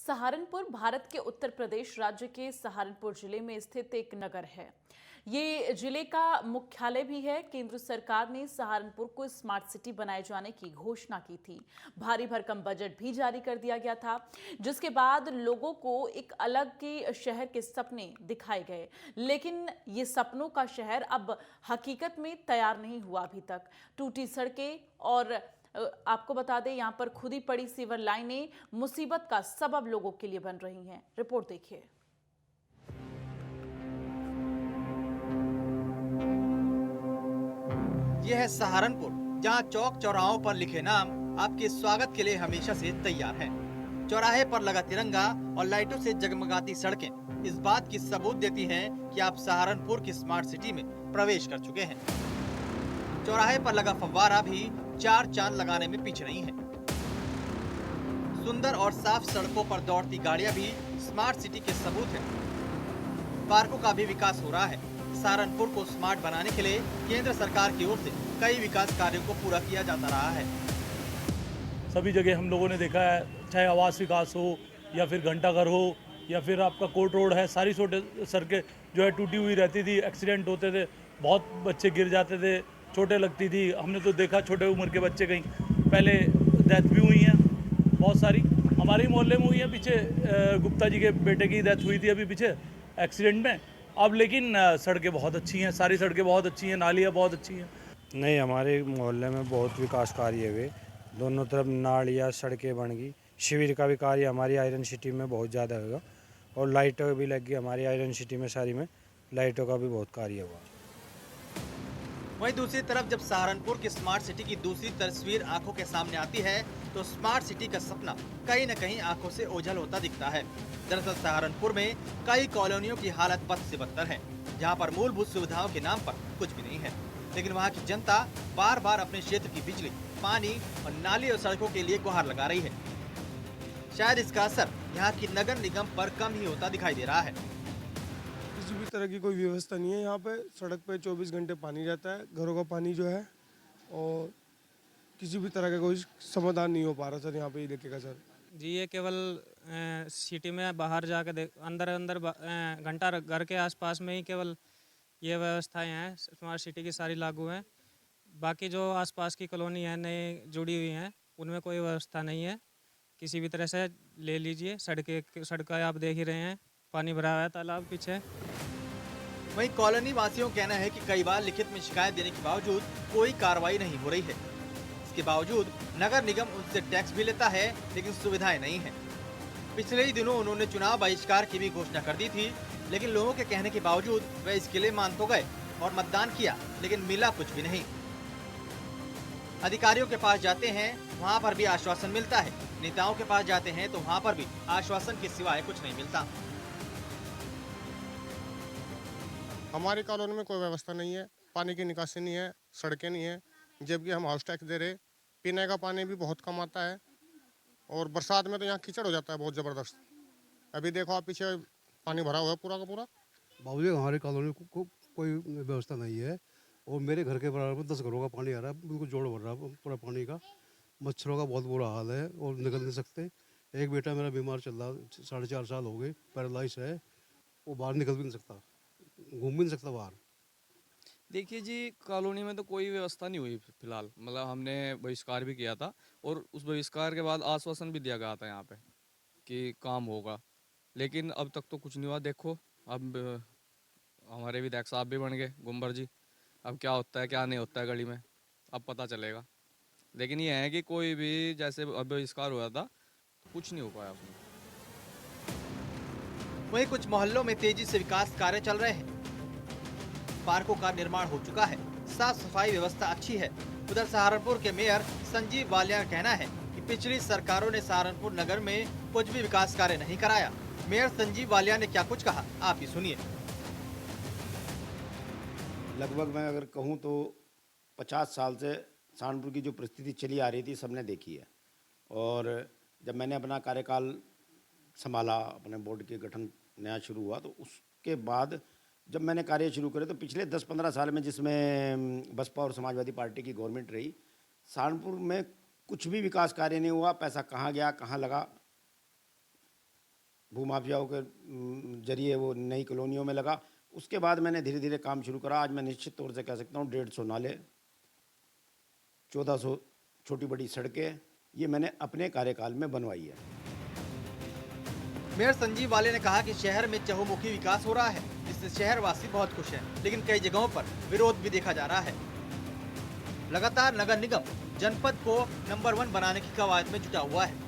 सहारनपुर भारत के उत्तर प्रदेश राज्य के सहारनपुर जिले में स्थित एक नगर है। ये जिले का मुख्यालय भी है। केंद्र सरकार ने सहारनपुर को स्मार्ट सिटी बनाए जाने की घोषणा की थी। भारी भरकम बजट भी जारी कर दिया गया था, जिसके बाद लोगों को एक अलग के शहर के सपने दिखाए गए। लेकिन ये सपनों का शहर अब हकीकत में तैयार नहीं हुआ अभी तक। टूटी सड़कें और आपको बता दें, यहां पर खुदी पड़ी सीवर लाइनें मुसीबत का सबब लोगों के लिए बन रही हैं। रिपोर्ट देखिए। यह है सहारनपुर, जहां चौक चौराहों पर लिखे नाम आपके स्वागत के लिए हमेशा से तैयार हैं। चौराहे पर लगा तिरंगा और लाइटों से जगमगाती सड़कें इस बात की सबूत देती हैं कि आप सहारनपुर की स्मार्ट सिटी में प्रवेश कर चुके हैं। चौराहे पर लगा फव्वारा भी चार चांद लगाने में पीछे नहीं है। सुंदर और साफ सड़कों पर दौड़ती गाड़ियां भी स्मार्ट सिटी के सबूत हैं। पार्कों का भी विकास हो रहा है। सहारनपुर को स्मार्ट बनाने के लिए केंद्र सरकार की ओर से कई विकास कार्यों को पूरा किया जाता रहा है। सभी जगह हम लोगों ने देखा है, चाहे आवास विकास हो या फिर घंटाघर हो या फिर आपका कोर्ट रोड है, सारी सड़कें जो है टूटी हुई रहती थी, एक्सीडेंट होते थे, बहुत बच्चे गिर जाते थे, चोटें लगती थी। हमने तो देखा छोटे उम्र के बच्चे कहीं पहले डेथ भी हुई हैं बहुत सारी। हमारे ही मोहल्ले में हुई है, पीछे गुप्ता जी के बेटे की डेथ हुई थी अभी पीछे एक्सीडेंट में। अब लेकिन सड़कें बहुत अच्छी हैं, सारी सड़कें बहुत अच्छी हैं, नालियाँ बहुत अच्छी हैं। नहीं, हमारे मोहल्ले में बहुत विकास कार्य हुए, दोनों तरफ नालियाँ सड़कें बन गई। शिविर का भी कार्य हमारी आयरन सिटी में बहुत ज़्यादा होगा और लाइटों भी लग गई हमारी आयरन सिटी में, सारी में लाइटों का भी बहुत कार्य हुआ। वहीं दूसरी तरफ जब सहारनपुर की स्मार्ट सिटी की दूसरी तस्वीर आंखों के सामने आती है तो स्मार्ट सिटी का सपना कहीं न कहीं आंखों से ओझल होता दिखता है। दरअसल सहारनपुर में कई कॉलोनियों की हालत बद से बदतर है, जहां पर मूलभूत सुविधाओं के नाम पर कुछ भी नहीं है। लेकिन वहां की जनता बार बार अपने क्षेत्र की बिजली, पानी और नाली और सड़कों के लिए गुहार लगा रही है। शायद इसका असर यहाँ की नगर निगम पर कम ही होता दिखाई दे रहा है। किसी भी तरह की कोई व्यवस्था नहीं है यहाँ पे। सड़क पे 24 घंटे पानी रहता है, घरों का पानी जो है, और किसी भी तरह का कोई समाधान नहीं हो पा रहा सर यहाँ पे इलाके का सर। जी, ये केवल सिटी में बाहर जाके अंदर अंदर घंटा घर के आसपास में ही केवल ये व्यवस्थाएं हैं स्मार्ट सिटी की सारी लागू हैं। बाकी जो आसपास की कॉलोनी है नई जुड़ी हुई हैं, उनमें कोई व्यवस्था नहीं है किसी भी तरह से। ले लीजिए सड़कें आप देख ही रहे हैं, पानी भरा हुआ है तालाब पीछे। वहीं कॉलोनी वासियों का कहना है कि कई बार लिखित में शिकायत देने के बावजूद कोई कार्रवाई नहीं हो रही है। इसके बावजूद नगर निगम उनसे टैक्स भी लेता है, लेकिन सुविधाएं नहीं है। पिछले ही दिनों उन्होंने चुनाव बहिष्कार की भी घोषणा कर दी थी, लेकिन लोगों के कहने के बावजूद वे इसके लिए मान तो गए और मतदान किया, लेकिन मिला कुछ भी नहीं। अधिकारियों के पास जाते हैं, वहाँ पर भी आश्वासन मिलता है। नेताओं के पास जाते हैं तो वहाँ पर भी आश्वासन के सिवाय कुछ नहीं मिलता। हमारी कॉलोनी में कोई व्यवस्था नहीं है, पानी की निकासी नहीं है, सड़कें नहीं है, जबकि हम हाउस टैक्स दे रहे। पीने का पानी भी बहुत कम आता है और बरसात में तो यहाँ कीचड़ हो जाता है बहुत ज़बरदस्त। अभी देखो आप पीछे पानी भरा हुआ है पूरा का पूरा। बाबूजी, हमारी कॉलोनी को कोई व्यवस्था नहीं है और मेरे घर के बराबर में 10 घरों का पानी आ रहा है, बिल्कुल जोड़ भर रहा है पूरा पानी का। मच्छरों का बहुत बुरा हाल है और निकल नहीं सकते। एक बेटा मेरा बीमार चल रहा, 4.5 साल हो गए, पैरालाइज है, वो बाहर निकल भी नहीं सकता, घूम भी नहीं सकता बाहर। देखिए जी, कॉलोनी में तो कोई व्यवस्था नहीं हुई फिलहाल। मतलब हमने बहिष्कार भी किया था और उस बहिष्कार के बाद आश्वासन भी दिया गया था यहाँ पे कि काम होगा, लेकिन अब तक तो कुछ नहीं हुआ। देखो अब हमारे विधायक साहब भी बन गए गुम्बर जी, अब क्या होता है क्या नहीं होता है गली में अब पता चलेगा। लेकिन ये है कि कोई भी जैसे अब बहिष्कार हुआ था तो कुछ नहीं हो पाया उसमें। वहीं कुछ मोहल्लों में तेजी से विकास कार्य चल रहे हैं। पार्कों का निर्माण हो चुका है, साफ सफाई व्यवस्था अच्छी है। उधर सहारनपुर के मेयर संजीव वालिया का कहना है कि पिछली सरकारों ने सहारनपुर नगर में कुछ भी विकास कार्य नहीं कराया। मेयर संजीव वालिया ने क्या कुछ कहा, आप ही सुनिए। लगभग मैं अगर कहूँ तो 50 साल से सहारनपुर की जो परिस्थिति चली आ रही थी सबने देखी है। और जब मैंने अपना कार्यकाल संभाला, अपने बोर्ड के गठन नया शुरू हुआ, तो उसके बाद जब मैंने कार्य शुरू करे तो पिछले 10-15 साल में जिसमें बसपा और समाजवादी पार्टी की गवर्नमेंट रही, सहारनपुर में कुछ भी विकास कार्य नहीं हुआ। पैसा कहाँ गया, कहाँ लगा, भूमाफियाओं के जरिए वो नई कॉलोनियों में लगा। उसके बाद मैंने धीरे धीरे काम शुरू करा। आज मैं निश्चित तौर से कह सकता हूँ 150 नाले, 1400 छोटी बड़ी सड़कें ये मैंने अपने कार्यकाल में बनवाई है। मेयर संजीव वाले ने कहा कि शहर में चहुमुखी विकास हो रहा है, जिससे शहरवासी बहुत खुश हैं, लेकिन कई जगहों पर विरोध भी देखा जा रहा है। लगातार नगर निगम जनपद को नंबर 1 बनाने की कवायद में जुटा हुआ है।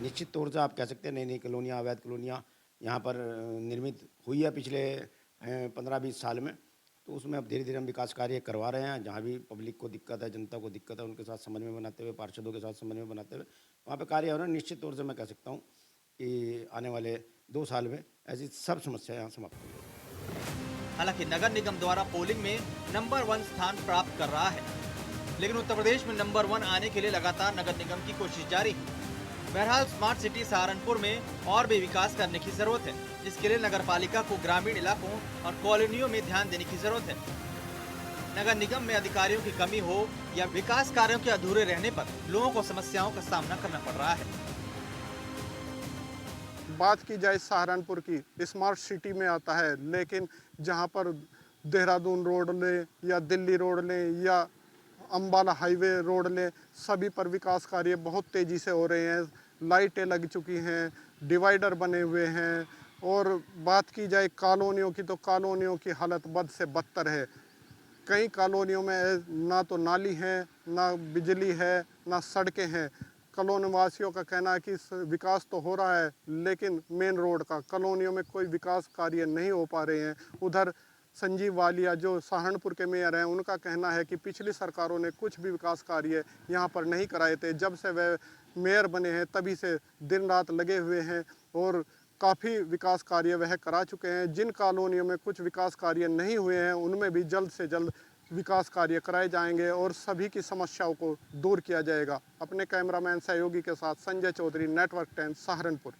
निश्चित तौर से आप कह सकते हैं नई नई कॉलोनियाँ, अवैध कॉलोनियाँ यहाँ पर निर्मित हुई है पिछले 15-20 साल में। तो उसमें अब धीरे धीरे हम विकास कार्य करवा रहे हैं। जहाँ भी पब्लिक को दिक्कत है, जनता को दिक्कत है, उनके साथ समन्वय बनाते हुए, पार्षदों के साथ समन्वय बनाते हुए वहाँ पे कार्य हो रहा है। निश्चित तौर से मैं कह सकता हूँ कि आने वाले 2 साल में ऐसी सब समस्याएं यहाँ समाप्त होंगी। हालांकि नगर निगम द्वारा पोलिंग में नंबर 1 स्थान प्राप्त कर रहा है, लेकिन उत्तर प्रदेश में नंबर 1 आने के लिए लगातार नगर निगम की कोशिश जारी है। बहरहाल स्मार्ट सिटी सहारनपुर में और भी विकास करने की जरूरत है, जिसके लिए नगर पालिका को ग्रामीण इलाकों और कॉलोनियों में ध्यान देने की जरूरत है। नगर निगम में अधिकारियों की कमी हो या विकास कार्यों के अधूरे रहने पर लोगों को समस्याओं का सामना करना पड़ रहा है। बात की जाए सहारनपुर की, स्मार्ट सिटी में आता है, लेकिन जहां पर देहरादून रोड ले या दिल्ली रोड ले या अंबाला हाईवे रोड ले, सभी पर विकास कार्य बहुत तेज़ी से हो रहे हैं। लाइटें लग चुकी हैं, डिवाइडर बने हुए हैं। और बात की जाए कॉलोनियों की, तो कॉलोनियों की हालत बद से बदतर है। कई कॉलोनियों में ना तो नाली है, ना बिजली है, ना सड़कें हैं। कॉलोनी वासियों का कहना है कि विकास तो हो रहा है, लेकिन मेन रोड का कॉलोनियों में कोई विकास कार्य नहीं हो पा रहे हैं। उधर संजीव वालिया जो सहारनपुर के मेयर हैं, उनका कहना है कि पिछली सरकारों ने कुछ भी विकास कार्य यहाँ पर नहीं कराए थे। जब से वे मेयर बने हैं तभी से दिन रात लगे हुए हैं और काफ़ी विकास कार्य वह करा चुके हैं। जिन कॉलोनियों में कुछ विकास कार्य नहीं हुए हैं उनमें भी जल्द से जल्द विकास कार्य कराए जाएंगे और सभी की समस्याओं को दूर किया जाएगा। अपने कैमरामैन सहयोगी के साथ संजय चौधरी, नेटवर्क 10 सहारनपुर।